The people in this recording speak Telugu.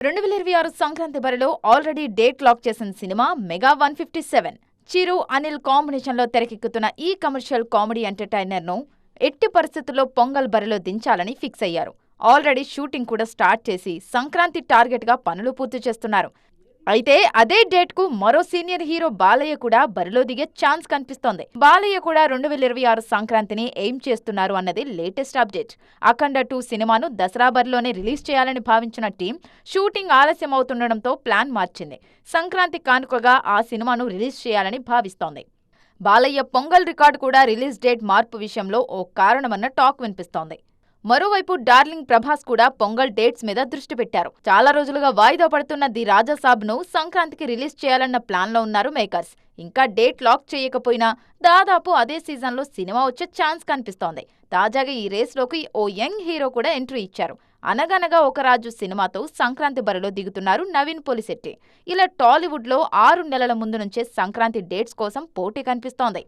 2026 సంక్రాంతి బరిలో ఆల్రెడీ డేట్ లాక్ చేసిన సినిమా మెగా 157. చిరు, అనిల్ కాంబినేషన్లో తెరకెక్కుతున్న ఈ కమర్షియల్ కామెడీ ఎంటర్టైనర్ను ఎట్టి పరిస్థితుల్లో పొంగల్ బరిలో దించాలని ఫిక్స్ అయ్యారు. ఆల్రెడీ షూటింగ్ కూడా స్టార్ట్ చేసి సంక్రాంతి టార్గెట్గా పనులు పూర్తి చేస్తున్నారు. అయితే అదే డేట్ కు మరో సీనియర్ హీరో బాలయ్య కూడా బరిలో దిగే ఛాన్స్ కనిపిస్తోంది. బాలయ్య కూడా 2026 సంక్రాంతిని ఎయిమ్ చేస్తున్నారు అన్నది లేటెస్ట్ అప్డేట్. అఖండ 2 సినిమాను దసరా బరిలోనే రిలీజ్ చేయాలని భావించిన టీం షూటింగ్ ఆలస్యం అవుతుండటంతో ప్లాన్ మార్చింది. సంక్రాంతి కానుకగా ఆ సినిమాను రిలీజ్ చేయాలని భావిస్తోంది. బాలయ్య పొంగల్ రికార్డు కూడా రిలీజ్ డేట్ మార్పు విషయంలో ఓ కారణమన్న టాక్ వినిపిస్తోంది. మరోవైపు డార్లింగ్ ప్రభాస్ కూడా పొంగల్ డేట్స్ మీద దృష్టి పెట్టారు. చాలా రోజులుగా వాయిదా పడుతున్న ది రాజాసాబ్ ను సంక్రాంతికి రిలీజ్ చేయాలన్న ప్లాన్ లో ఉన్నారు మేకర్స్. ఇంకా డేట్ లాక్ చేయకపోయినా దాదాపు అదే సీజన్లో సినిమా వచ్చే ఛాన్స్ కనిపిస్తోంది. తాజాగా ఈ రేస్లోకి ఓ యంగ్ హీరో కూడా ఎంట్రీ ఇచ్చారు. అనగనగా ఒక రాజు సినిమాతో సంక్రాంతి బరిలో దిగుతున్నారు నవీన్ పొలిశెట్టి. ఇలా టాలీవుడ్ లో 6 నెలల ముందు నుంచే సంక్రాంతి డేట్స్ కోసం పోటీ కనిపిస్తోంది.